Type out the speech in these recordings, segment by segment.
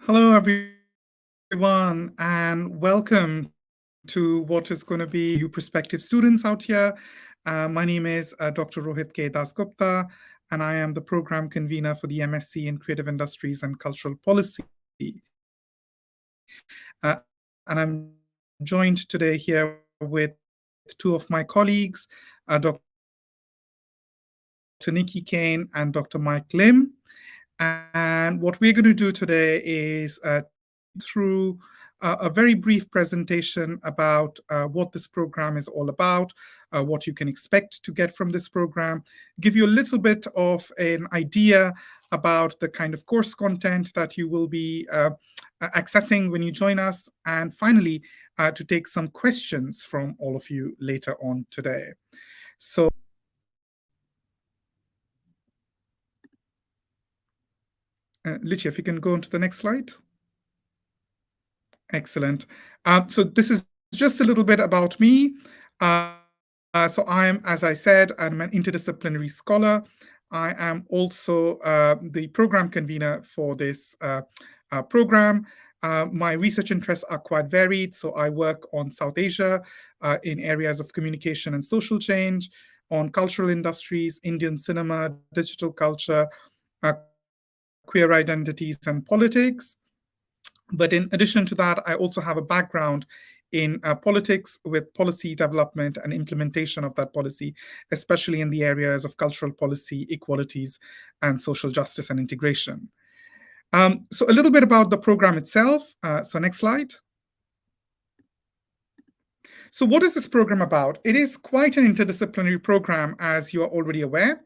Hello, everyone, and welcome to what is going to be you prospective students out here. My name is Dr. Rohit K. Dasgupta, and I am the program convener for the MSc in Creative Industries and Cultural Policy. And I'm joined today here with two of my colleagues, Dr. Nikki Kane and Dr. Mike Lim. And what we're going to do today is through a very brief presentation about what this program is all about, what you can expect to get from this program, give you a little bit of an idea about the kind of course content that you will be accessing when you join us, and finally, to take some questions from all of you later on today. So, Lucia, if you can go on to the next slide. Excellent. So this is just a little bit about me. So I'm, as I said, I'm an interdisciplinary scholar. I am also the program convener for this program. My research interests are quite varied. So I work on South Asia in areas of communication and social change, on cultural industries, Indian cinema, digital culture, queer identities, and politics. But in addition to that, I also have a background in politics with policy development and implementation of that policy, especially in the areas of cultural policy, equalities, and social justice and integration. So a little bit about the program itself. So next slide. So what is this program about? It is quite an interdisciplinary program, as you are already aware,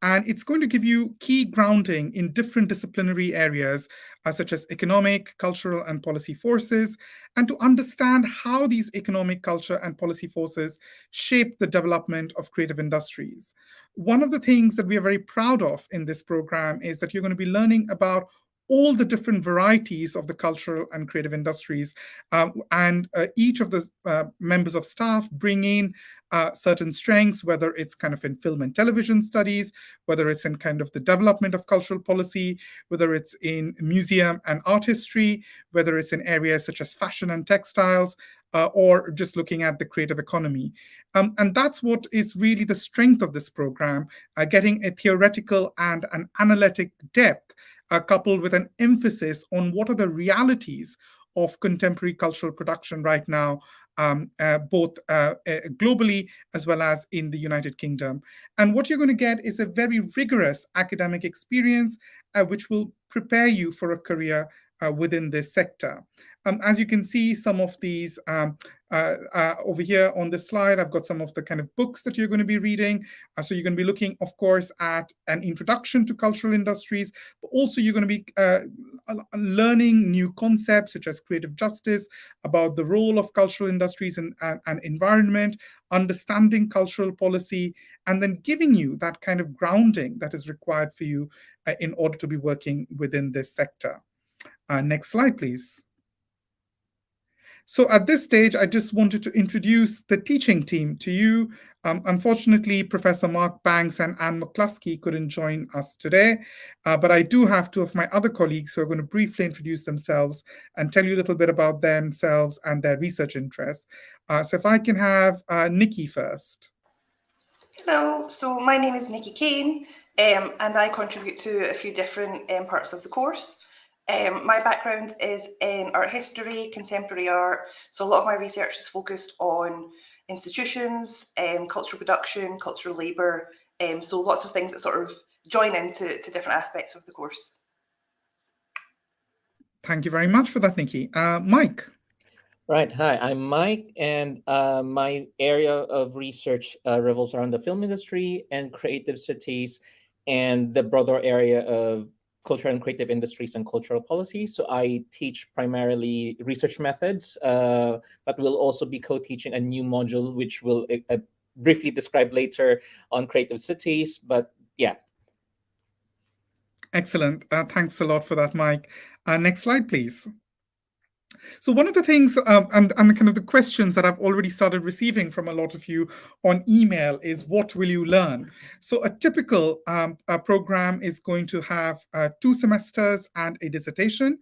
and it's going to give you key grounding in different disciplinary areas, such as economic, cultural, and policy forces, and to understand how these economic, culture, and policy forces shape the development of creative industries. One of the things that we are very proud of in this program is that you're going to be learning about all the different varieties of the cultural and creative industries. And each of the members of staff bring in certain strengths, whether it's kind of in film and television studies, whether it's in kind of the development of cultural policy, whether it's in museum and art history, whether it's in areas such as fashion and textiles, or just looking at the creative economy. And that's what is really the strength of this program, getting a theoretical and an analytic depth coupled with an emphasis on what are the realities of contemporary cultural production right now, both globally as well as in the United Kingdom. And what you're going to get is a very rigorous academic experience, which will prepare you for a career within this sector. As you can see, some of these over here on this slide, I've got some of the kind of books that you're going to be reading. So you're going to be looking, of course, at an introduction to cultural industries, but also you're going to be learning new concepts such as creative justice, about the role of cultural industries and environment, understanding cultural policy, and then giving you that kind of grounding that is required for you in order to be working within this sector. Next slide, please. So at this stage, I just wanted to introduce the teaching team to you. Unfortunately, Professor Mark Banks and Anne McCluskey couldn't join us today, but I do have two of my other colleagues who are going to briefly introduce themselves and tell you a little bit about themselves and their research interests. So if I can have Nikki first. Hello, so my name is Nikki Kane, and I contribute to a few different parts of the course. My background is in art history, contemporary art, so a lot of my research is focused on institutions, cultural production, cultural labour, so lots of things that sort of join into different aspects of the course. Thank you very much for that, Nikki. Mike. Right. Hi, I'm Mike, and my area of research revolves around the film industry and creative cities and the broader area of cultural and creative industries and cultural policy. So I teach primarily research methods, but we'll also be co-teaching a new module, which we'll briefly describe later on creative cities. But yeah. Excellent. Thanks a lot for that, Mike. Next slide, please. So one of the things and kind of the questions that I've already started receiving from a lot of you on email is, what will you learn? So a typical program is going to have 2 semesters and a dissertation.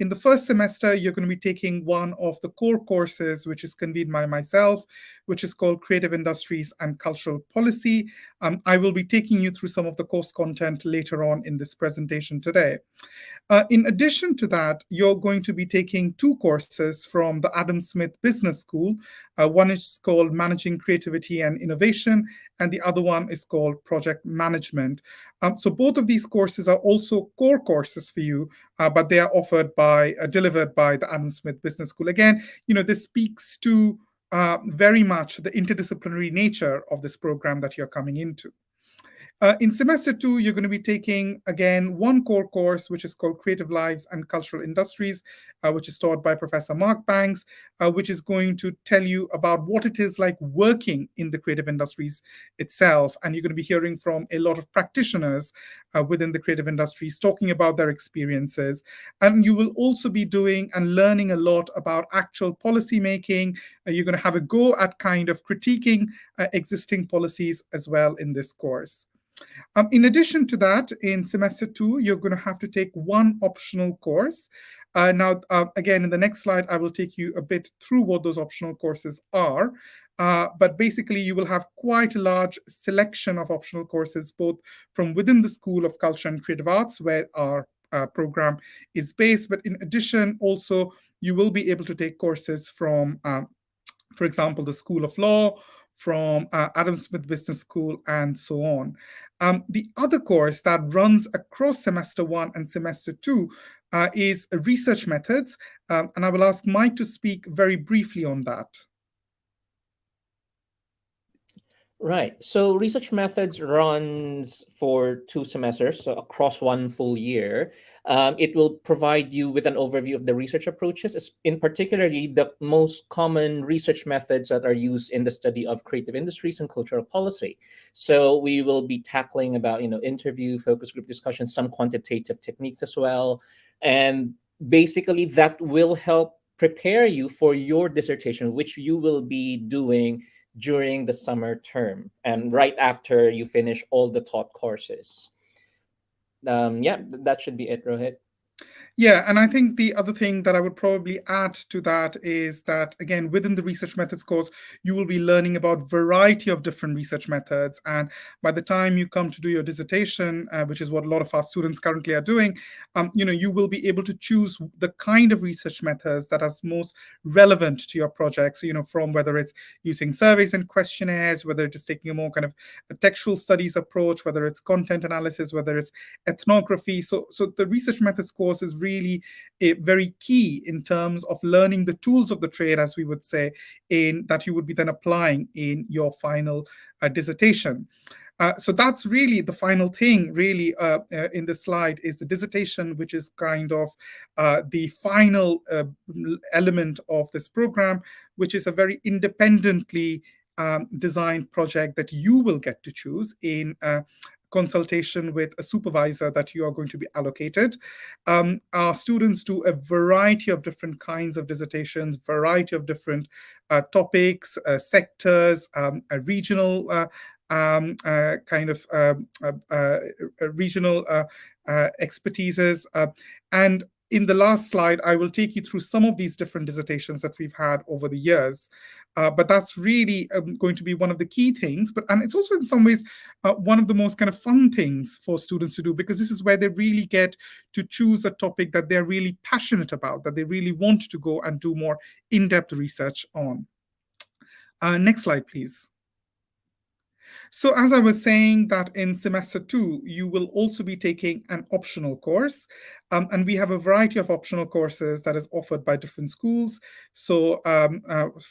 In the first semester, you're going to be taking one of the core courses, which is convened by myself, which is called Creative Industries and Cultural Policy. I will be taking you through some of the course content later on in this presentation today. In addition to that, you're going to be taking two courses from the Adam Smith Business School. One is called Managing Creativity and Innovation, and the other one is called Project Management. So both of these courses are also core courses for you, but they are delivered by the Adam Smith Business School. Again, this speaks to very much the interdisciplinary nature of this program that you're coming into. In semester 2, you're going to be taking, again, one core course, which is called Creative Lives and Cultural Industries, which is taught by Professor Mark Banks, which is going to tell you about what it is like working in the creative industries itself. And you're going to be hearing from a lot of practitioners within the creative industries talking about their experiences. And you will also be doing and learning a lot about actual policy making. You're going to have a go at kind of critiquing existing policies as well in this course. In addition to that, in semester 2, you're going to have to take one optional course. Again, in the next slide, I will take you a bit through what those optional courses are. But basically, you will have quite a large selection of optional courses, both from within the School of Culture and Creative Arts, where our program is based. But in addition, also, you will be able to take courses from, for example, the School of Law, from Adam Smith Business School, and so on. The other course that runs across semester 1 and semester 2 is research methods, and I will ask Mike to speak very briefly on that. Right. So research methods runs for 2 semesters, so across 1 full year. It will provide you with an overview of the research approaches, in particularly the most common research methods that are used in the study of creative industries and cultural policy. So we will be tackling about, interview, focus group discussions, some quantitative techniques as well. And basically that will help prepare you for your dissertation, which you will be doing during the summer term and right after you finish all the taught courses. That should be it, Rohit. Yeah, and I think the other thing that I would probably add to that is that, again, within the research methods course, you will be learning about variety of different research methods. And by the time you come to do your dissertation, which is what a lot of our students currently are doing, you will be able to choose the kind of research methods that are most relevant to your project. So, from whether it's using surveys and questionnaires, whether it is taking a more kind of a textual studies approach, whether it's content analysis, whether it's ethnography. So the research methods course is really very key in terms of learning the tools of the trade, as we would say, in that you would be then applying in your final dissertation. So that's really the final thing, really, in the slide is the dissertation, which is kind of the final element of this program, which is a very independently designed project that you will get to choose in consultation with a supervisor that you are going to be allocated. Our students do a variety of different kinds of dissertations, variety of different topics, sectors, regional regional expertises. And in the last slide, I will take you through some of these different dissertations that we've had over the years. But that's really going to be one of the key things. And it's also in some ways one of the most kind of fun things for students to do, because this is where they really get to choose a topic that they're really passionate about, that they really want to go and do more in-depth research on. Next slide, please. So as I was saying, that in semester 2, you will also be taking an optional course. And we have a variety of optional courses that is offered by different schools. So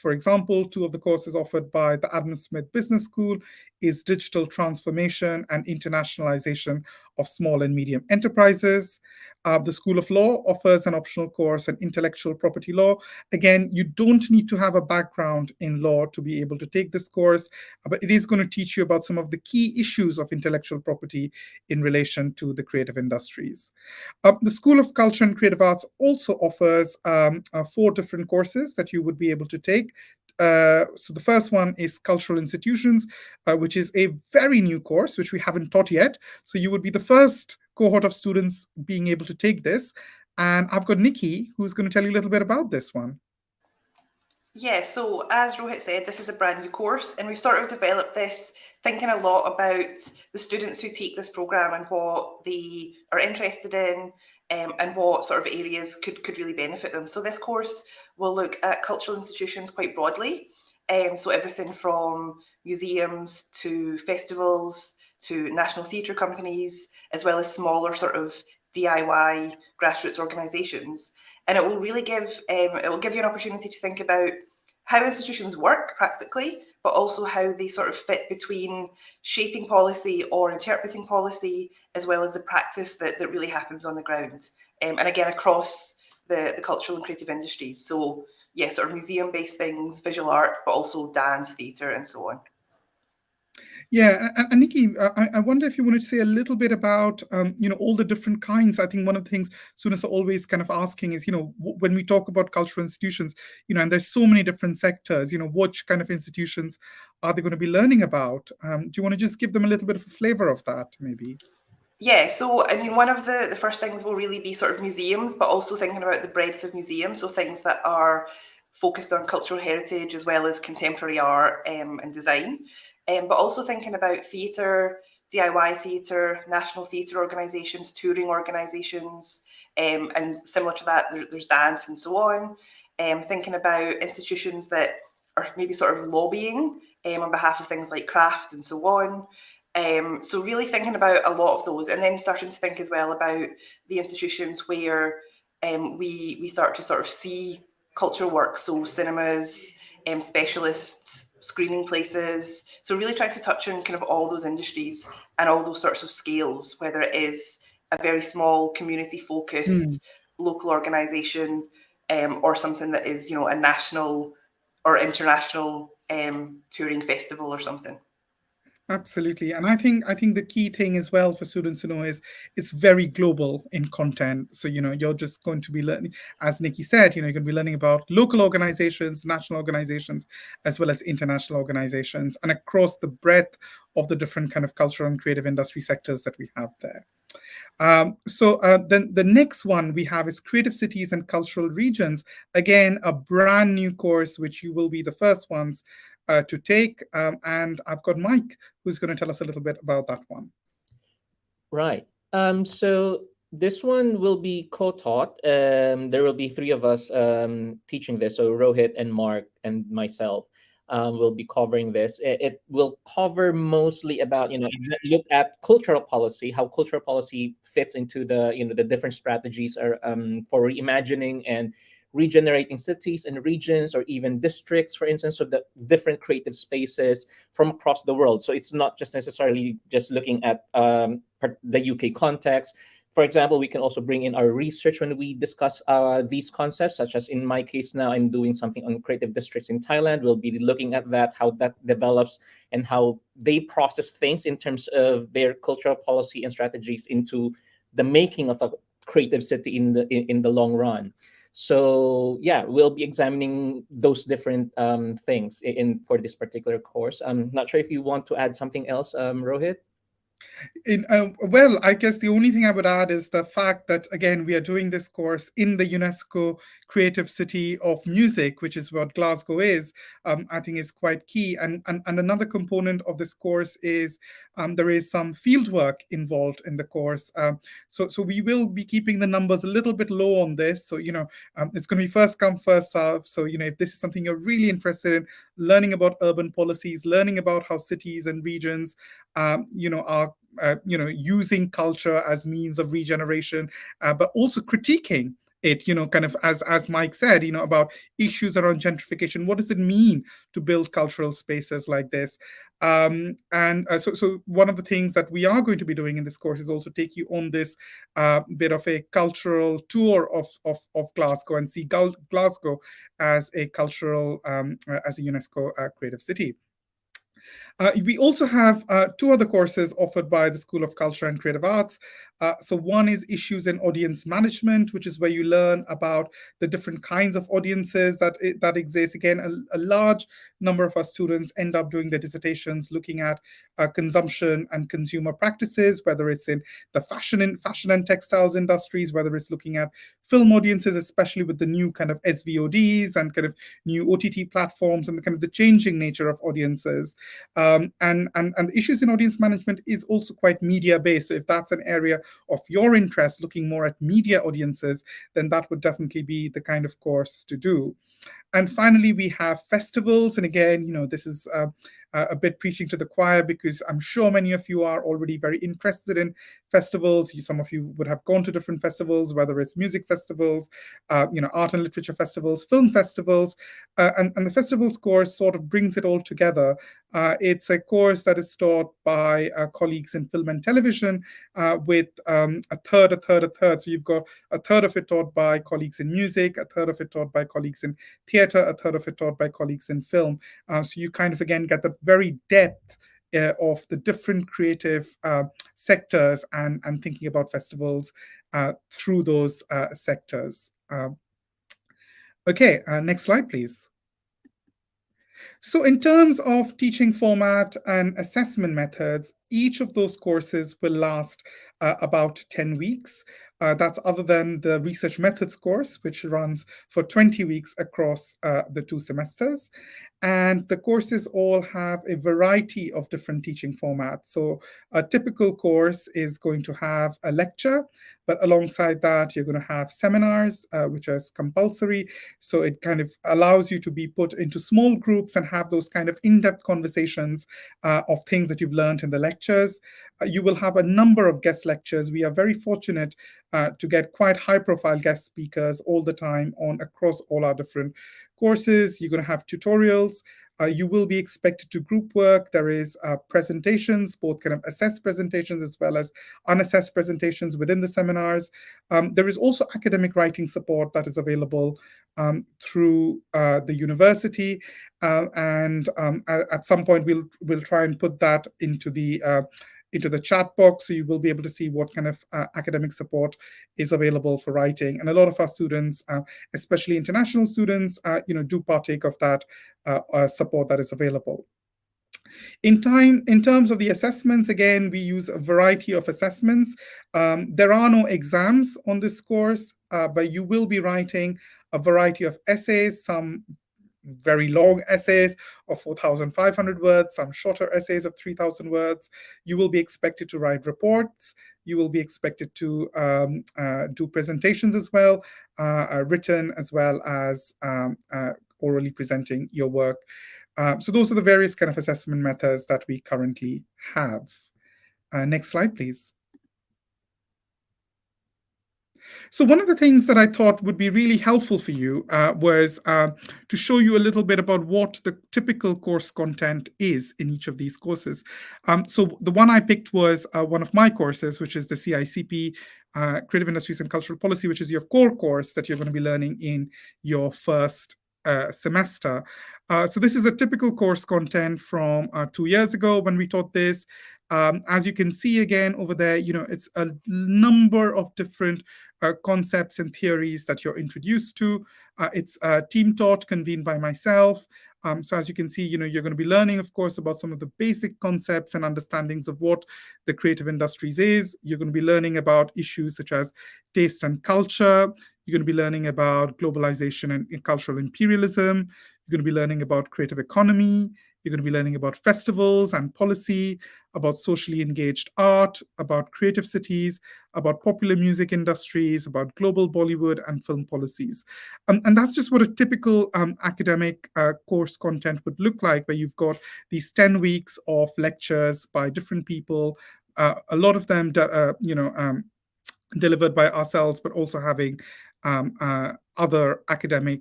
for example, 2 of the courses offered by the Adam Smith Business School is Digital Transformation and Internationalization of Small and Medium Enterprises. The School of Law offers an optional course in Intellectual Property Law. Again, you don't need to have a background in law to be able to take this course, but it is going to teach you about some of the key issues of intellectual property in relation to the creative industries. The School of Culture and Creative Arts also offers 4 different courses that you would be able to take. So the first one is Cultural Institutions, which is a very new course, which we haven't taught yet. So you would be the first cohort of students being able to take this. And I've got Nikki, who's going to tell you a little bit about this one. Yeah, so as Rohit said, this is a brand new course, and we've sort of developed this thinking a lot about the students who take this programme and what they are interested in, and what sort of areas could really benefit them. So this course will look at cultural institutions quite broadly, so everything from museums to festivals to national theatre companies, as well as smaller sort of DIY grassroots organisations. And it will really give you an opportunity to think about how institutions work practically, but also how they sort of fit between shaping policy or interpreting policy, as well as the practice that really happens on the ground. And again, across the cultural and creative industries. So yeah, sort of museum-based things, visual arts, but also dance, theatre, and so on. Yeah, and Nikki, I wonder if you wanted to say a little bit about, all the different kinds. I think one of the things students are always kind of asking is, when we talk about cultural institutions, and there's so many different sectors, which kind of institutions are they going to be learning about? Do you want to just give them a little bit of a flavor of that, maybe? Yeah, so I mean, one of the first things will really be sort of museums, but also thinking about the breadth of museums. So things that are focused on cultural heritage as well as contemporary art and design. But also thinking about theatre, DIY theatre, national theatre organisations, touring organisations, and similar to that, there's dance and so on. Thinking about institutions that are maybe sort of lobbying on behalf of things like craft and so on. So really thinking about a lot of those, and then starting to think as well about the institutions where we start to sort of see cultural work, so cinemas, specialists, screening places. So really trying to touch on kind of all those industries and all those sorts of scales, whether it is a very small community focused local organisation, or something that is, a national or international touring festival or something. Absolutely. And I think the key thing as well for students to know is it's very global in content. So, you're just going to be learning, as Nikki said, you're going to be learning about local organizations, national organizations, as well as international organizations, and across the breadth of the different kind of cultural and creative industry sectors that we have there. Then the next one we have is Creative Cities and Cultural Regions. Again, a brand new course, which you will be the first ones to take. And I've got Mike, who's going to tell us a little bit about that one. Right. So this one will be co-taught. There will be three of us teaching this. So Rohit and Mark and myself will be covering this. It will cover mostly about, look at cultural policy, how cultural policy fits into the different strategies are, for reimagining and regenerating cities and regions or even districts, for instance, so the different creative spaces from across the world. So it's not just necessarily just looking at the UK context. For example, we can also bring in our research when we discuss these concepts, such as in my case now, I'm doing something on creative districts in Thailand. We'll be looking at that, how that develops and how they process things in terms of their cultural policy and strategies into the making of a creative city in the long run. So yeah, we'll be examining those different things for this particular course. I'm not sure if you want to add something else, Rohit. Well, I guess the only thing I would add is the fact that, again, we are doing this course in the UNESCO Creative City of Music, which is what Glasgow is. I think is quite key. And another component of this course is there is some field work involved in the course. So we will be keeping the numbers a little bit low on this. So, it's going to be first come, first serve. So, if this is something you're really interested in, learning about urban policies, learning about how cities and regions, are using culture as means of regeneration, but also critiquing it, kind of as Mike said, about issues around gentrification. What does it mean to build cultural spaces like this? So one of the things that we are going to be doing in this course is also take you on this bit of a cultural tour of Glasgow and see Glasgow as a cultural, as a UNESCO creative city. We also have two other courses offered by the School of Culture and Creative Arts. So one is issues in audience management, which is where you learn about the different kinds of audiences that exist. Again, a large number of our students end up doing their dissertations looking at consumption and consumer practices, whether it's in the fashion and textiles industries, whether it's looking at film audiences, especially with the new kind of SVODs and kind of new OTT platforms and the kind of the changing nature of audiences. And the issues in audience management is also quite media based. So if that's an area of your interest, looking more at media audiences, then that would definitely be the kind of course to do. And finally, we have festivals. And again, this is a bit preaching to the choir, because I'm sure many of you are already very interested in festivals. Some of you would have gone to different festivals, whether it's music festivals, art and literature festivals, film festivals. And the festivals course sort of brings it all together. It's a course that is taught by colleagues in film and television, with a third, a third, a third. So you've got a third of it taught by colleagues in music, a third of it taught by colleagues in theatre, a third of it taught by colleagues in film. So you kind of, again, get the very depth of the different creative sectors and thinking about festivals through those sectors. Okay, next slide, please. So in terms of teaching format and assessment methods, each of those courses will last about 10 weeks. That's other than the research methods course, which runs for 20 weeks across the 2 semesters. And the courses all have a variety of different teaching formats. So a typical course is going to have a lecture, but alongside that, you're going to have seminars, which is compulsory. So it kind of allows you to be put into small groups and have those kind of in-depth conversations of things that you've learned in the lectures. You will have a number of guest lectures. We are very fortunate to get quite high-profile guest speakers all the time across all our different courses. You're going to have tutorials. You will be expected to group work. There is presentations, both kind of assessed presentations as well as unassessed presentations within the seminars. There is also academic writing support that is available through the university. And at some point, we'll try and put that into the chat box, so you will be able to see what kind of academic support is available for writing. And a lot of our students, especially international students, do partake of that support that is available. In terms of the assessments, again, we use a variety of assessments. There are no exams on this course, but you will be writing a variety of essays, some very long essays of 4,500 words, some shorter essays of 3,000 words. You will be expected to write reports. You will be expected to do presentations as well, written as well as orally presenting your work. So those are the various kind of assessment methods that we currently have. Next slide, please. So one of the things that I thought would be really helpful for you was to show you a little bit about what the typical course content is in each of these courses. So the one I picked was one of my courses, which is the CICP, Creative Industries and Cultural Policy, which is your core course that you're going to be learning in your first semester. So this is a typical course content from 2 years ago when we taught this. As you can see again over there, it's a number of different concepts and theories that you're introduced to. It's team taught, convened by myself. So as you can see, you're going to be learning, of course, about some of the basic concepts and understandings of what the creative industries is. You're going to be learning about issues such as taste and culture. You're going to be learning about globalization and cultural imperialism. You're going to be learning about creative economy. You're going to be learning about festivals and policy, about socially engaged art, about creative cities, about popular music industries, about global Bollywood and film policies. And that's just what a typical academic course content would look like, where you've got these 10 weeks of lectures by different people, a lot of them, delivered by ourselves, but also having other academic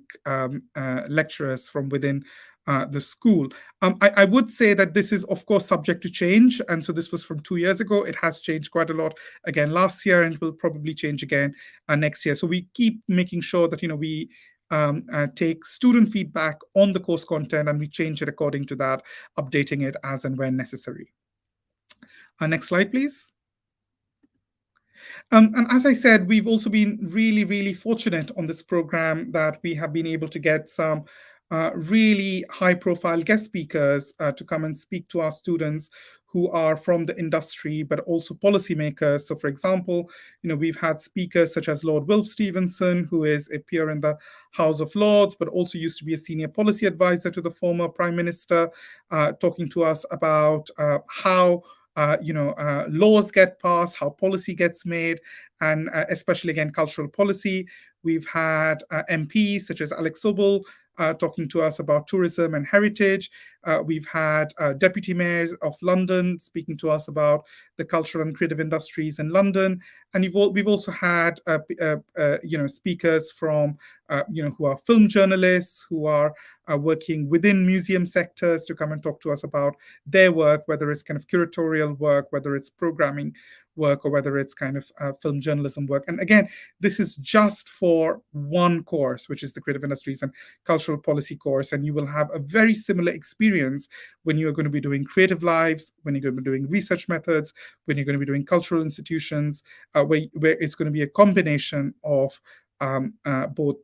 lecturers from within the school. I would say that this is, of course, subject to change. And so this was from 2 years ago. It has changed quite a lot again last year, and it will probably change again next year. So we keep making sure that, we take student feedback on the course content, and we change it according to that, updating it as and when necessary. Next slide, please. And as I said, we've also been really, really fortunate on this program that we have been able to get some really high profile guest speakers to come and speak to our students who are from the industry, but also policymakers. So, for example, we've had speakers such as Lord Wilf Stevenson, who is a peer in the House of Lords, but also used to be a senior policy advisor to the former Prime Minister, talking to us about how laws get passed, how policy gets made, and especially again cultural policy. We've had MPs such as Alex Sobel talking to us about tourism and heritage. We've had deputy mayors of London speaking to us about the cultural and creative industries in London, and we've also had speakers from who are film journalists, who are working within museum sectors, to come and talk to us about their work, whether it's kind of curatorial work, whether it's programming work, or whether it's kind of film journalism work. And again, this is just for one course, which is the Creative Industries and Cultural Policy course. And you will have a very similar experience when you're going to be doing creative lives, when you're going to be doing research methods, when you're going to be doing cultural institutions, where it's going to be a combination of both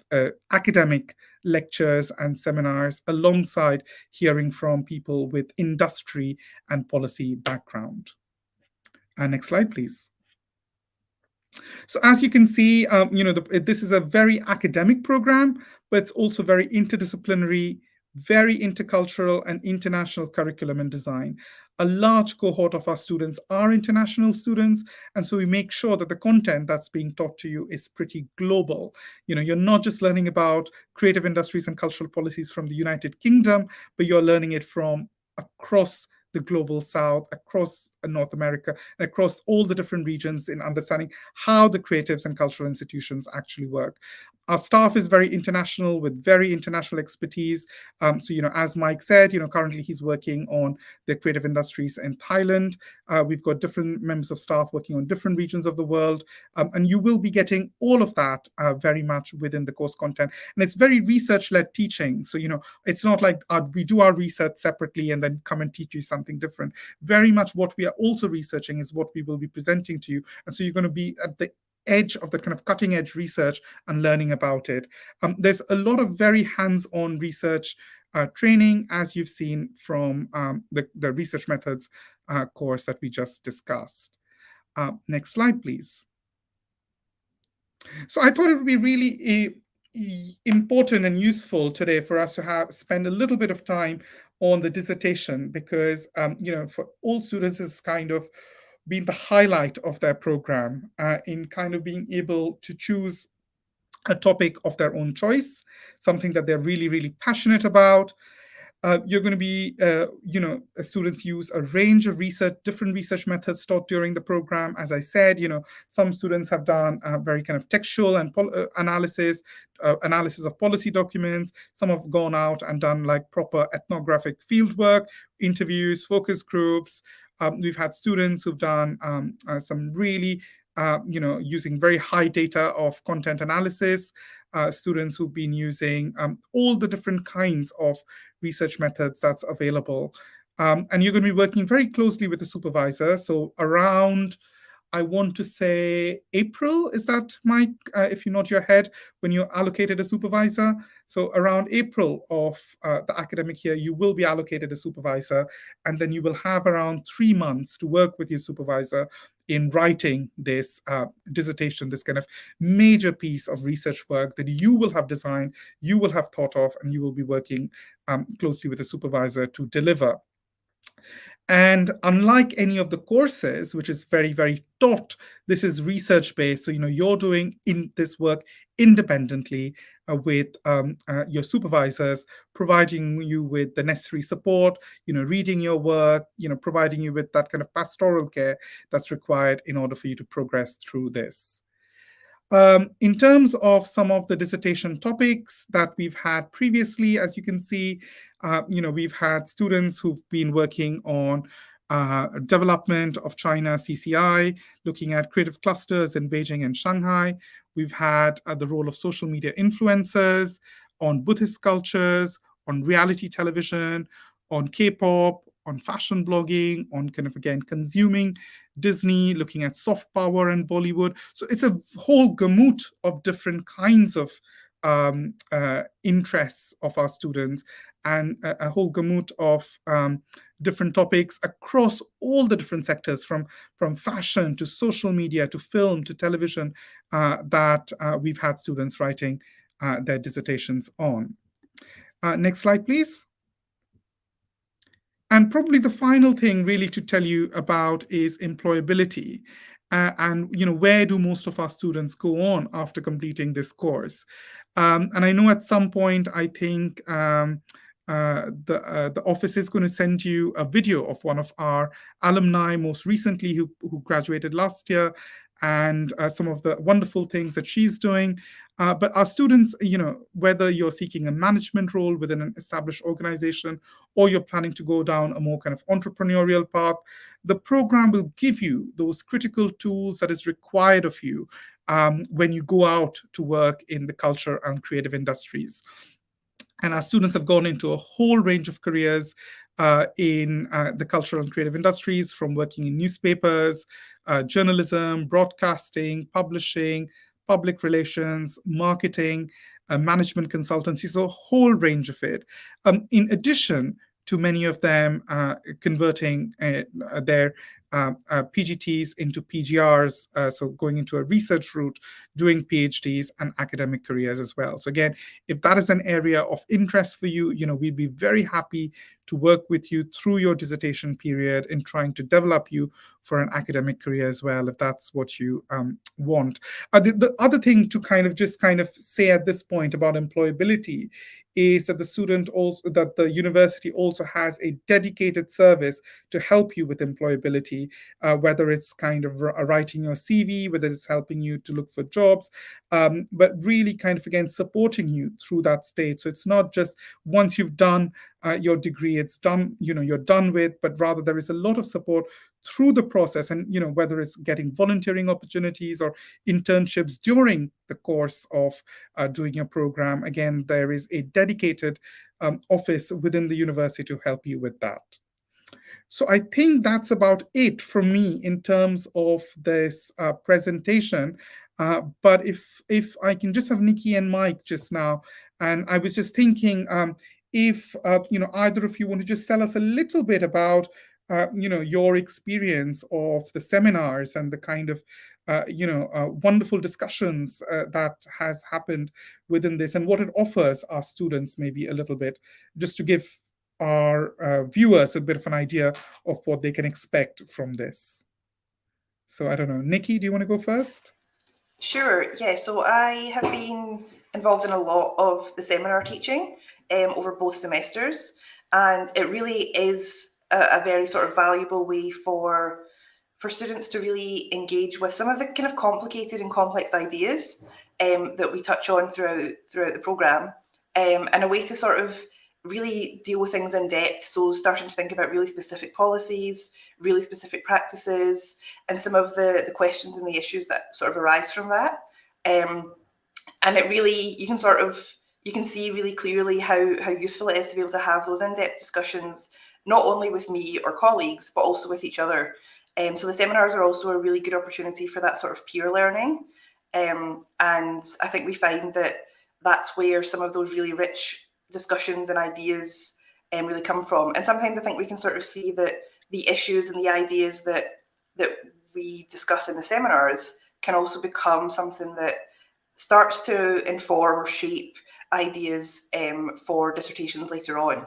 academic lectures and seminars alongside hearing from people with industry and policy background. Next slide, please. So as you can see, this is a very academic program, but it's also very interdisciplinary, very intercultural and international curriculum and design. A large cohort of our students are international students, and so we make sure that the content that's being taught to you is pretty global. You're not just learning about creative industries and cultural policies from the United Kingdom, but you're learning it from across the global south, across North America, and across all the different regions, in understanding how the creatives and cultural institutions actually work. Our staff is very international, with very international expertise. As Mike said, currently he's working on the creative industries in Thailand. We've got different members of staff working on different regions of the world. And you will be getting all of that very much within the course content. And it's very research-led teaching. So, it's not like we do our research separately and then come and teach you something different. Very much what we are also researching is what we will be presenting to you. And so you're going to be at the edge of the kind of cutting edge research and learning about it. There's a lot of very hands-on research training, as you've seen from the research methods course that we just discussed. Next slide, please. So I thought it would be really important and useful today for us to spend a little bit of time on the dissertation, because for all students, it's kind of been the highlight of their program in kind of being able to choose a topic of their own choice, something that they're really, really passionate about. You're going to be, students use a range of different research methods taught during the program. As I said, some students have done very kind of textual and analysis of policy documents. Some have gone out and done like proper ethnographic fieldwork, interviews, focus groups. We've had students who've done some really, using very high data of content analysis, students who've been using all the different kinds of research methods that's available. And you're going to be working very closely with the supervisor. So around, I want to say April, is that, Mike, if you nod your head, when you're allocated a supervisor? So around April of the academic year, you will be allocated a supervisor, and then you will have around 3 months to work with your supervisor in writing this dissertation, this kind of major piece of research work that you will have designed, you will have thought of, and you will be working closely with the supervisor to deliver. And unlike any of the courses, which is very, very taught, this is research-based. So, you're doing this work independently with your supervisors, providing you with the necessary support, reading your work, providing you with that kind of pastoral care that's required in order for you to progress through this. In terms of some of the dissertation topics that we've had previously, as you can see, we've had students who've been working on development of China CCI, looking at creative clusters in Beijing and Shanghai. We've had the role of social media influencers, on Buddhist cultures, on reality television, on K-pop, on fashion blogging, on kind of, again, consuming Disney, looking at soft power and Bollywood. So it's a whole gamut of different kinds of interests of our students, and a whole gamut of different topics across all the different sectors, from fashion to social media to film to television, that we've had students writing their dissertations on. Next slide, please. And probably the final thing really to tell you about is employability. And where do most of our students go on after completing this course? And I know at some point, I think the office is going to send you a video of one of our alumni, most recently, who graduated last year, and some of the wonderful things that she's doing. But our students, whether you're seeking a management role within an established organization, or you're planning to go down a more kind of entrepreneurial path, the program will give you those critical tools that is required of you when you go out to work in the culture and creative industries. And our students have gone into a whole range of careers in the cultural and creative industries, from working in newspapers, journalism, broadcasting, publishing, public relations, marketing, management consultancy, so a whole range of it. In addition to many of them converting their PGTs into PGRs, so going into a research route, doing PhDs and academic careers as well. So again, if that is an area of interest for you, we'd be very happy to work with you through your dissertation period in trying to develop you for an academic career as well, if that's what you want. The other thing to kind of say at this point about employability is that the university also has a dedicated service to help you with employability, whether it's kind of writing your CV, whether it's helping you to look for jobs, but really kind of, again, supporting you through that stage. So it's not just once you've done your degree, it's done, you're done with, but rather there is a lot of support through the process. And, whether it's getting volunteering opportunities or internships during the course of doing your program, again, there is a dedicated office within the university to help you with that. So I think that's about it from me in terms of this presentation. But if I can just have Nikki and Mike just now, and I was just thinking, if either of you want to just tell us a little bit about your experience of the seminars and the kind of wonderful discussions that has happened within this, and what it offers our students, maybe a little bit, just to give our viewers a bit of an idea of what they can expect from this. So I don't know, Nikki, do you want to go first? Sure, yeah. So I have been involved in a lot of the seminar teaching over both semesters, and it really is a very sort of valuable way for students to really engage with some of the kind of complicated and complex ideas that we touch on throughout the programme, and a way to sort of really deal with things in depth. So starting to think about really specific policies, really specific practices, and some of the questions and the issues that sort of arise from that. And it really, you can see really clearly how useful it is to be able to have those in-depth discussions, not only with me or colleagues, but also with each other. So the seminars are also a really good opportunity for that sort of peer learning. And I think we find that that's where some of those really rich discussions and ideas really come from. And sometimes I think we can sort of see that the issues and the ideas that we discuss in the seminars can also become something that starts to inform or shape ideas for dissertations later on.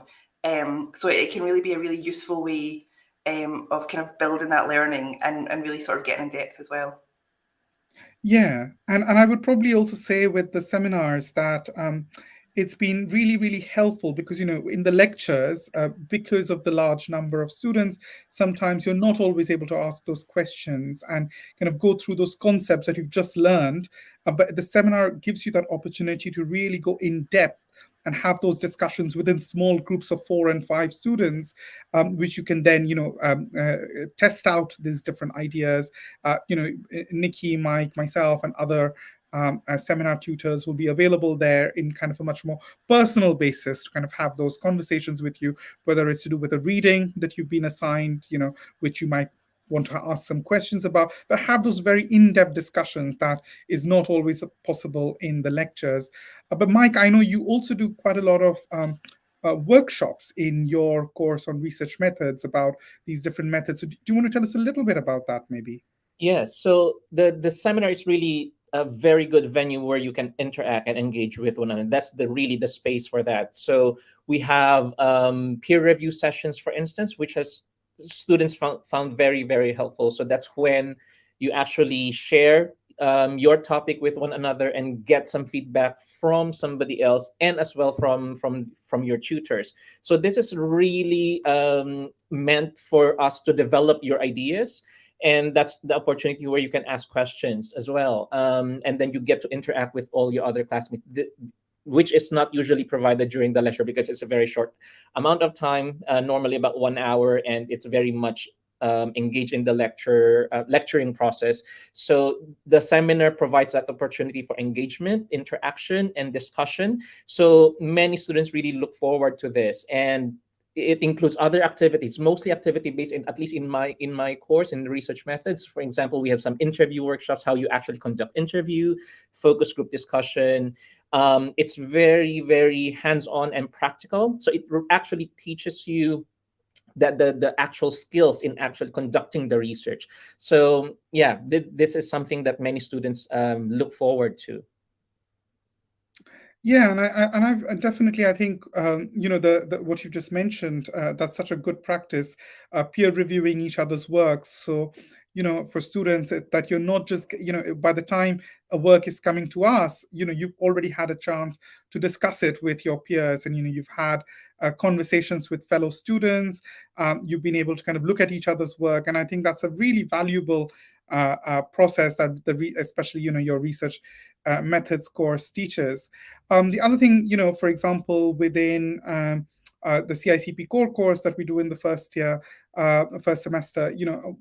So it can really be a really useful way of kind of building that learning and really sort of getting in depth as well. Yeah, and I would probably also say with the seminars that it's been really, really helpful because, in the lectures, because of the large number of students, sometimes you're not always able to ask those questions and kind of go through those concepts that you've just learned. But the seminar gives you that opportunity to really go in depth and have those discussions within small groups of 4 and 5 students, which you can then, test out these different ideas. Nikki, Mike, myself, and other seminar tutors will be available there in kind of a much more personal basis to kind of have those conversations with you, whether it's to do with a reading that you've been assigned, which you might want to ask some questions about, but have those very in-depth discussions that is not always possible in the lectures. But Mike, I know you also do quite a lot of workshops in your course on research methods about these different methods. So do you want to tell us a little bit about that, maybe? Yes. So the seminar is really a very good venue where you can interact and engage with one another. That's really the space for that. So we have peer review sessions, for instance, which has students found very, very helpful. So that's when you actually share your topic with one another and get some feedback from somebody else, and as well from your tutors. So this is really meant for us to develop your ideas, and that's the opportunity where you can ask questions as well, and then you get to interact with all your other classmates, which is not usually provided during the lecture because it's a very short amount of time, normally about 1 hour, and it's very much engaged in the lecturing process. So the seminar provides that opportunity for engagement, interaction, and discussion. So many students really look forward to this, and it includes other activities, mostly activity based, in at least in my course in research methods. For example, we have some interview workshops, how you actually conduct interview, focus group discussion. It's very, very hands-on and practical. So it actually teaches you that the actual skills in actually conducting the research. So yeah, this is something that many students look forward to. Yeah, I've definitely, I think, the what you just mentioned, that's such a good practice, peer reviewing each other's works. So, for students, that you're not just, by the time a work is coming to us, you've already had a chance to discuss it with your peers, and you've had conversations with fellow students. You've been able to kind of look at each other's work, and I think that's a really valuable process that especially your research methods course teaches. The other thing, for example, within the CICP core course that we do in the first year, first semester,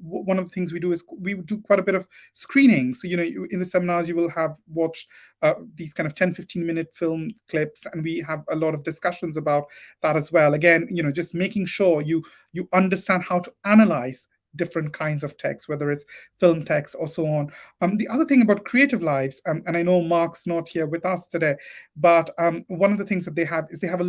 one of the things we do is we do quite a bit of screening. So, in the seminars, you will have watched these kind of 10-15 minute film clips, and we have a lot of discussions about that as well. Again, just making sure you understand how to analyze different kinds of text, whether it's film text or so on. The other thing about Creative Lives, and I know Mark's not here with us today, but one of the things that they have is they have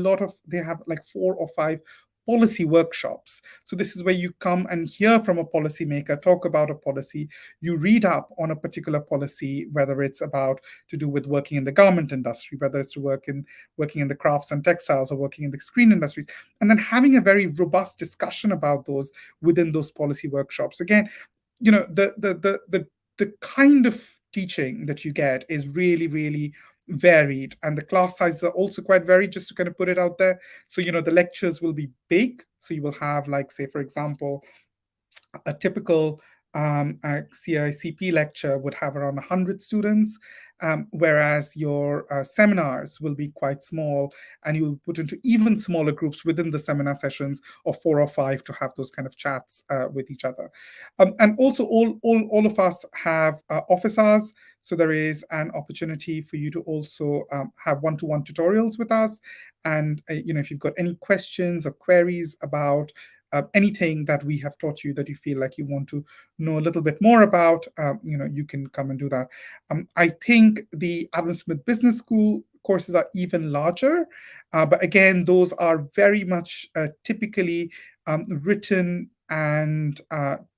like 4 or 5 policy workshops. So this is where you come and hear from a policymaker, talk about a policy, you read up on a particular policy, whether it's about to do with working in the garment industry, whether it's working in the crafts and textiles, or working in the screen industries, and then having a very robust discussion about those within those policy workshops. Again, the kind of teaching that you get is really, really varied, and the class sizes are also quite varied, just to kind of put it out there. So the lectures will be big, so you will have, like, say for example, a typical CICP lecture would have around 100 students, whereas your seminars will be quite small, and you'll put into even smaller groups within the seminar sessions of 4 or 5 to have those kind of chats with each other. And also, all of us have office hours, so there is an opportunity for you to also have one-to-one tutorials with us. And if you've got any questions or queries about anything that we have taught you that you feel like you want to know a little bit more about, you can come and do that. I think the Adam Smith Business School courses are even larger, but again, those are very much typically written and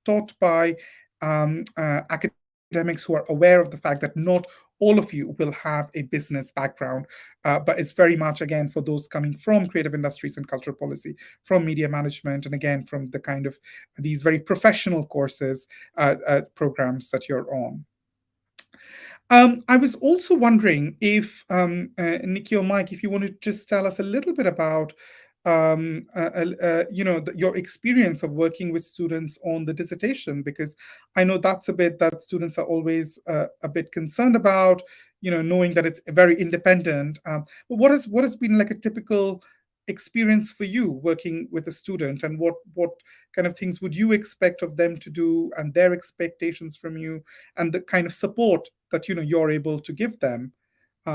taught by academics who are aware of the fact that not all of you will have a business background, but it's very much, again, for those coming from creative industries and cultural policy, from media management, and again, from the kind of these very professional courses, programs that you're on. I was also wondering if, Nikki or Mike, if you want to just tell us a little bit about your experience of working with students on the dissertation, because I know that's a bit that students are always a bit concerned about, knowing that it's very independent. But what has been like a typical experience for you working with a student, and what kind of things would you expect of them to do, and their expectations from you, and the kind of support that you're able to give them.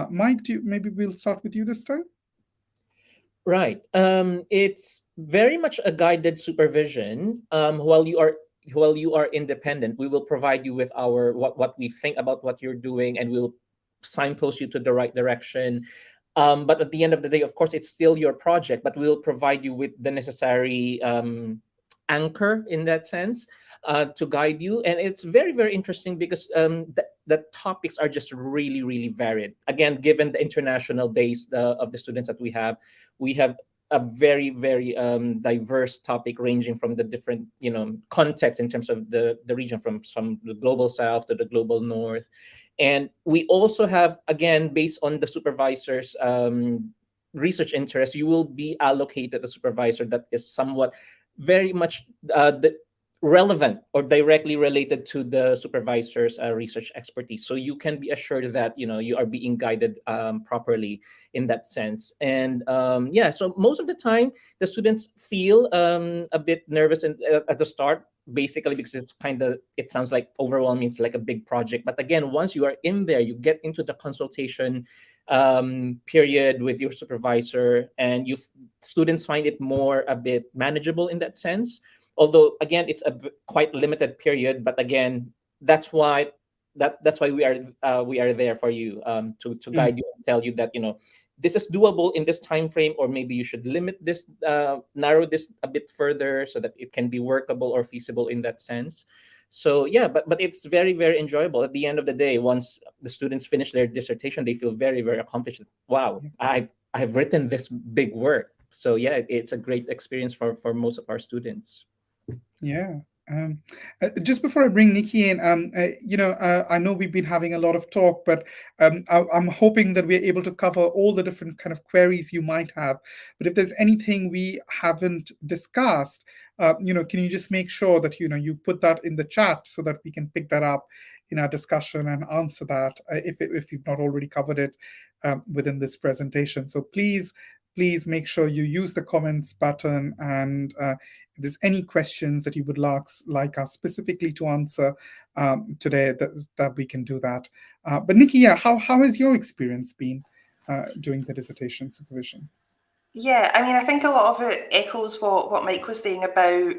Mike, maybe we'll start with you this time. Right. It's very much a guided supervision. While you are independent, we will provide you with our what we think about what you're doing, and we'll signpost you to the right direction. But at the end of the day, of course, it's still your project, but we'll provide you with the necessary anchor in that sense to guide you. And it's very, very interesting because the topics are just really, really varied. Again, given the international base of the students that we have a very, very diverse topic ranging from the different, contexts in terms of the region, from the global south to the global north. And we also have, again, based on the supervisor's research interest, you will be allocated a supervisor that is somewhat very much relevant or directly related to the supervisor's research expertise. So you can be assured that you are being guided properly in that sense. And yeah, so most of the time the students feel a bit nervous at the start, basically because it sounds like overwhelming. It's like a big project. But again, once you are in there, you get into the consultation period with your supervisor, and students find it more a bit manageable in that sense. Although again, it's a quite limited period, but again, that's why we are there for you, to guide you and tell you that this is doable in this time frame, or maybe you should limit this, narrow this a bit further so that it can be workable or feasible in that sense. So yeah, but it's very, very enjoyable. At the end of the day, once the students finish their dissertation, they feel very, very accomplished. Wow, I've written this big work. So yeah, it's a great experience for most of our students. Yeah. Just before I bring Nikki in, I know we've been having a lot of talk, but I'm hoping that we're able to cover all the different kind of queries you might have. But if there's anything we haven't discussed, can you just make sure that you put that in the chat so that we can pick that up in our discussion and answer that if you've not already covered it within this presentation. So please make sure you use the comments button, and if there's any questions that you would like us specifically to answer today, that we can do that. But Nikki, yeah, how has your experience been doing the dissertation supervision? Yeah, I mean, I think a lot of it echoes what Mike was saying about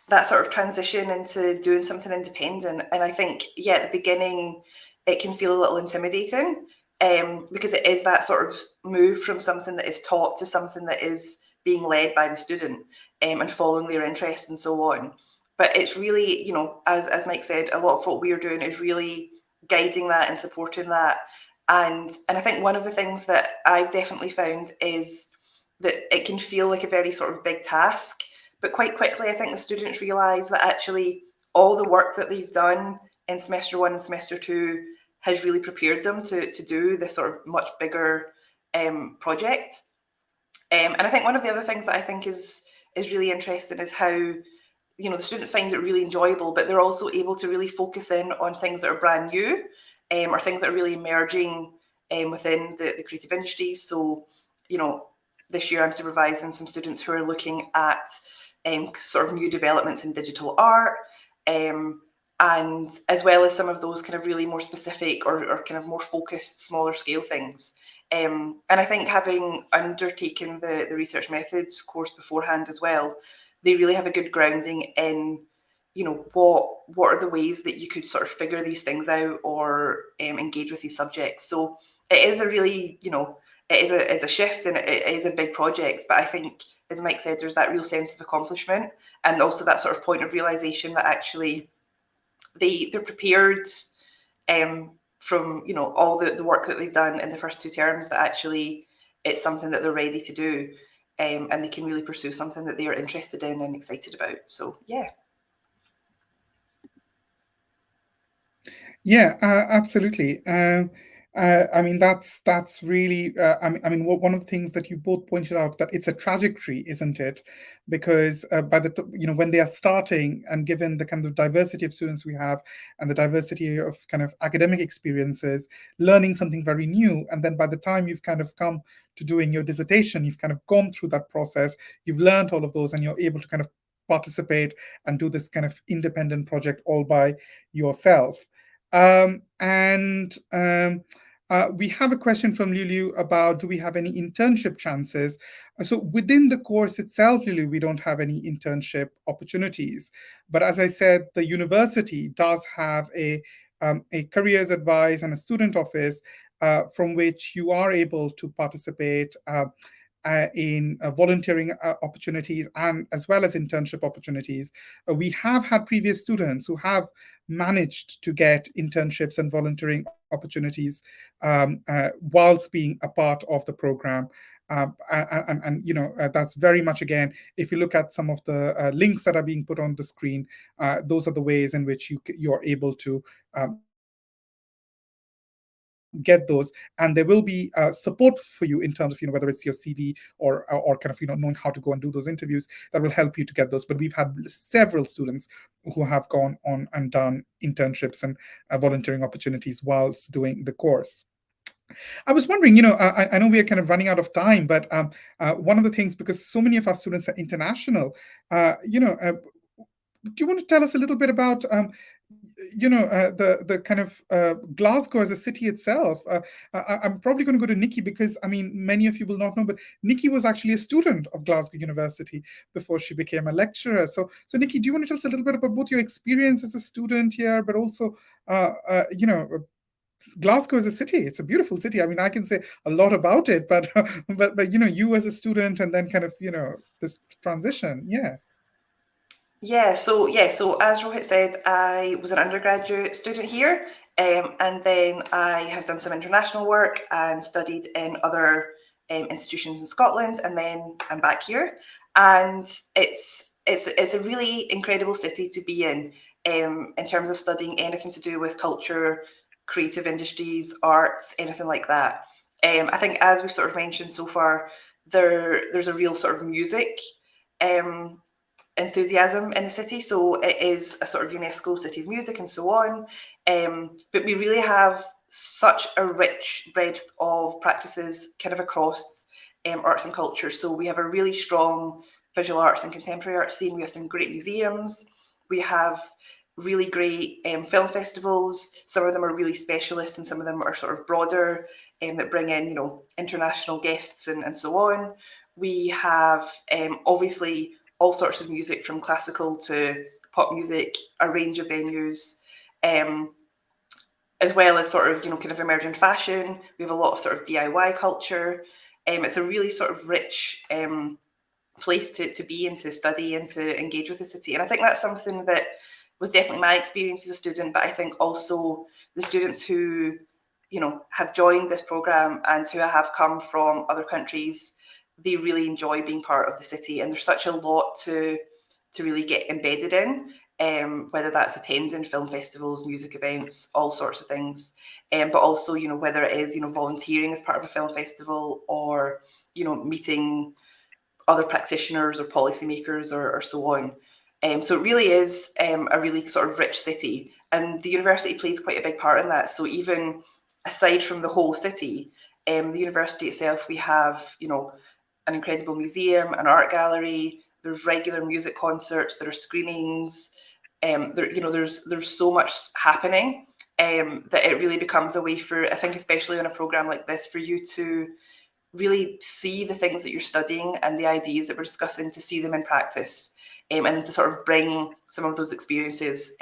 that sort of transition into doing something independent. And I think, yeah, at the beginning, it can feel a little intimidating, because it is that sort of move from something that is taught to something that is being led by the student, and following their interests and so on. But it's really, as Mike said, a lot of what we're doing is really guiding that and supporting that. And I think one of the things that I've definitely found is that it can feel like a very sort of big task, but quite quickly I think the students realise that actually all the work that they've done in semester 1 and semester 2 has really prepared them to do this sort of much bigger project. And I think one of the other things that I think is really interesting is how the students find it really enjoyable, but they're also able to really focus in on things that are brand new, or things that are really emerging within the creative industries. So this year I'm supervising some students who are looking at sort of new developments in digital art, and as well as some of those kind of really more specific or kind of more focused, smaller scale things. And I think having undertaken the research methods course beforehand as well, they really have a good grounding in, what are the ways that you could sort of figure these things out or engage with these subjects. So it is a really, it is a shift, and it is a big project. But I think, as Mike said, there's that real sense of accomplishment, and also that sort of point of realization that actually they're prepared from all the work that they've done in the first 2 terms, that actually it's something that they're ready to do, and they can really pursue something that they are interested in and excited about. So yeah. Yeah, absolutely. I mean, that's really. I mean, one of the things that you both pointed out, that it's a trajectory, isn't it? Because by the when they are starting, and given the kind of diversity of students we have and the diversity of kind of academic experiences, learning something very new, and then by the time you've kind of come to doing your dissertation, you've kind of gone through that process, you've learned all of those, and you're able to kind of participate and do this kind of independent project all by yourself. And we have a question from Lulu about, do we have any internship chances? So within the course itself, Lulu, we don't have any internship opportunities. But as I said, the university does have a careers advice and a student office from which you are able to participate in volunteering opportunities and as well as internship opportunities. We have had previous students who have managed to get internships and volunteering opportunities whilst being a part of the program. That's very much, again, if you look at some of the links that are being put on the screen, those are the ways in which you're able to get those, and there will be support for you in terms of whether it's your CV or kind of knowing how to go and do those interviews that will help you to get those. But we've had several students who have gone on and done internships and volunteering opportunities whilst doing the course. I was wondering, I know we are kind of running out of time, but one of the things, because so many of our students are international, do you want to tell us a little bit about the kind of Glasgow as a city itself? I'm probably going to go to Nikki because, I mean, many of you will not know, but Nikki was actually a student of Glasgow University before she became a lecturer. So Nikki, do you want to tell us a little bit about both your experience as a student here, but also, Glasgow is a city. It's a beautiful city. I mean, I can say a lot about it, but you as a student, and then kind of this transition. Yeah. So as Rohit said, I was an undergraduate student here, and then I have done some international work and studied in other institutions in Scotland, and then I'm back here, and it's a really incredible city to be in terms of studying anything to do with culture, creative industries, arts, anything like that. I think, as we've sort of mentioned so far, there's a real sort of music enthusiasm in the city. So it is a sort of UNESCO city of music and so on. But we really have such a rich breadth of practices kind of across arts and culture. So we have a really strong visual arts and contemporary arts scene. We have some great museums. We have really great film festivals. Some of them are really specialist and some of them are sort of broader that bring in, international guests and so on. We have obviously all sorts of music, from classical to pop music, a range of venues, as well as sort of, kind of emerging fashion. We have a lot of sort of DIY culture. It's a really sort of rich place to be and to study and to engage with the city. And I think that's something that was definitely my experience as a student, but I think also the students who, have joined this program and who have come from other countries, they really enjoy being part of the city, and there's such a lot to really get embedded in, whether that's attending film festivals, music events, all sorts of things, but also, whether it is, volunteering as part of a film festival, or, meeting other practitioners or policymakers or so on. So it really is a really sort of rich city, and the university plays quite a big part in that. So even aside from the whole city, the university itself, we have, an incredible museum, an art gallery. There's regular music concerts. There are screenings. There's so much happening that it really becomes a way for, I think, especially on a program like this, for you to really see the things that you're studying and the ideas that we're discussing, to see them in practice, and to sort of bring some of those experiences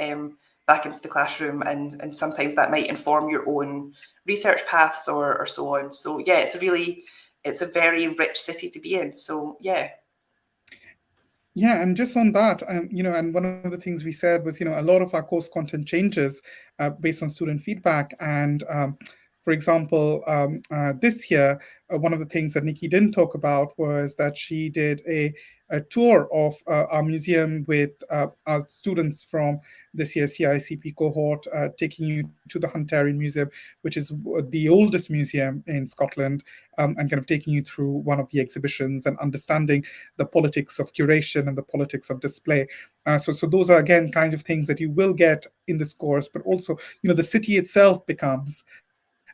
back into the classroom, and sometimes that might inform your own research paths or so on. So yeah, it's a very rich city to be in. So yeah. Yeah, and just on that, and one of the things we said was, a lot of our course content changes based on student feedback. And for example, this year, one of the things that Nikki didn't talk about was that she did a tour of our museum with our students from this year's CICP cohort, taking you to the Hunterian Museum, which is the oldest museum in Scotland, and kind of taking you through one of the exhibitions and understanding the politics of curation and the politics of display. So those are, again, kinds of things that you will get in this course, but also, the city itself becomes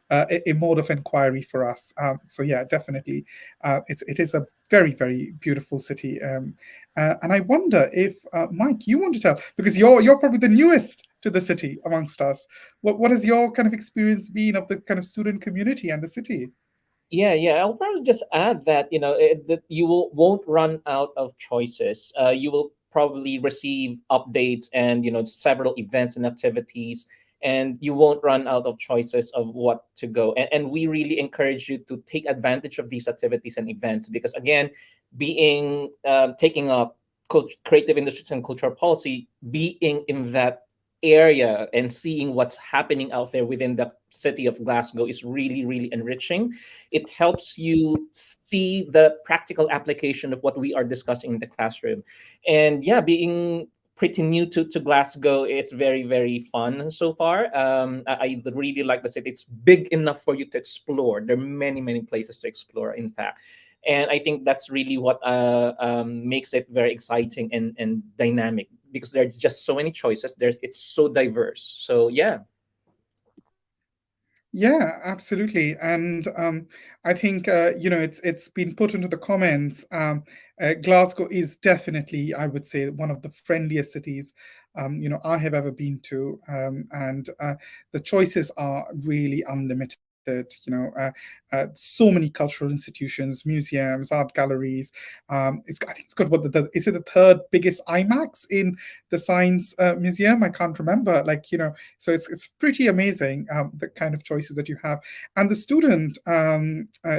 a mode of inquiry for us. So yeah, definitely, it is a very, very beautiful city. And I wonder if Mike, you want to tell, because you're probably the newest to the city amongst us. What has your kind of experience been of the kind of student community and the city? Yeah. I'll probably just add that that you won't run out of choices. You will probably receive updates and several events and activities, and you won't run out of choices of what to go. And we really encourage you to take advantage of these activities and events because again, being taking up creative industries and cultural policy, being in that area and seeing what's happening out there within the city of Glasgow is really, really enriching. It helps you see the practical application of what we are discussing in the classroom. And yeah, being pretty new to Glasgow, it's very, very fun so far. I really like the city. It's big enough for you to explore. There are many, many places to explore, in fact. And I think that's really what makes it very exciting and dynamic because there are just so many choices. It's so diverse. So yeah. Yeah, absolutely. And I think it's been put into the comments. Glasgow is definitely, I would say, one of the friendliest cities I have ever been to, and the choices are really unlimited. So many cultural institutions, museums, art galleries. I think it's got is it the third biggest IMAX in the Science Museum? I can't remember. So it's pretty amazing, the kind of choices that you have, and the student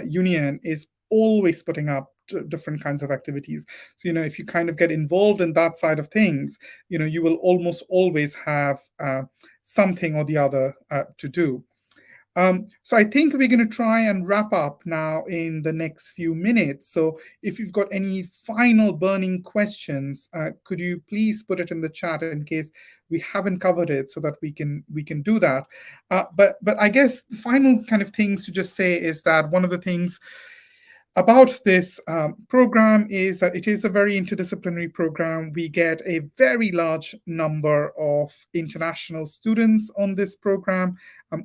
union is always putting up different kinds of activities. So if you kind of get involved in that side of things, you will almost always have something or the other to do. So I think we're going to try and wrap up now in the next few minutes. So if you've got any final burning questions, could you please put it in the chat in case we haven't covered it, so that we can do that. But I guess the final kind of things to just say is that one of the things about this program is that it is a very interdisciplinary program. We get a very large number of international students on this program.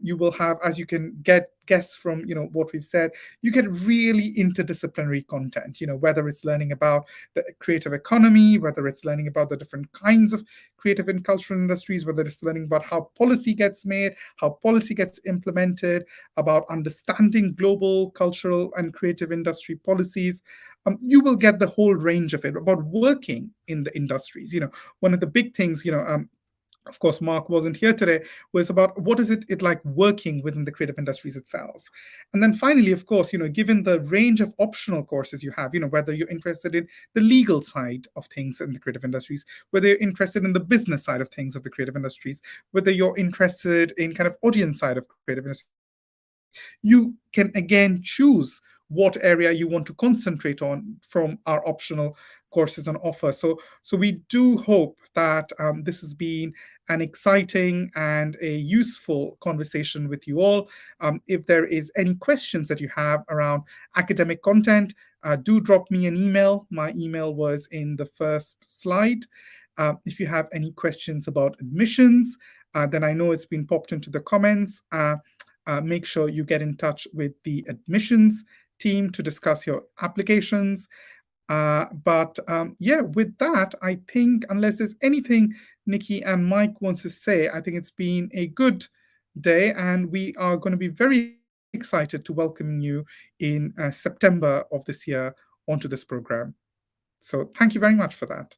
You will have, as you can guess from what we've said, you get really interdisciplinary content. Whether it's learning about the creative economy, whether it's learning about the different kinds of creative and cultural industries, whether it's learning about how policy gets made, how policy gets implemented, about understanding global cultural and creative industry policies. You will get the whole range of it about working in the industries. One of the big things, of course, Mark wasn't here today, was about what is it like working within the creative industries itself. And then finally, of course, given the range of optional courses you have, whether you're interested in the legal side of things in the creative industries, whether you're interested in the business side of things of the creative industries, whether you're interested in kind of audience side of creative industries, you can again choose what area you want to concentrate on from our optional courses on offer. So we do hope that this has been an exciting and a useful conversation with you all. If there is any questions that you have around academic content, do drop me an email. My email was in the first slide. If you have any questions about admissions, then I know it's been popped into the comments. Make sure you get in touch with the admissions team to discuss your applications. But with that, I think unless there's anything Nikki and Mike wants to say, I think it's been a good day, and we are going to be very excited to welcome you in September of this year onto this program. So thank you very much for that.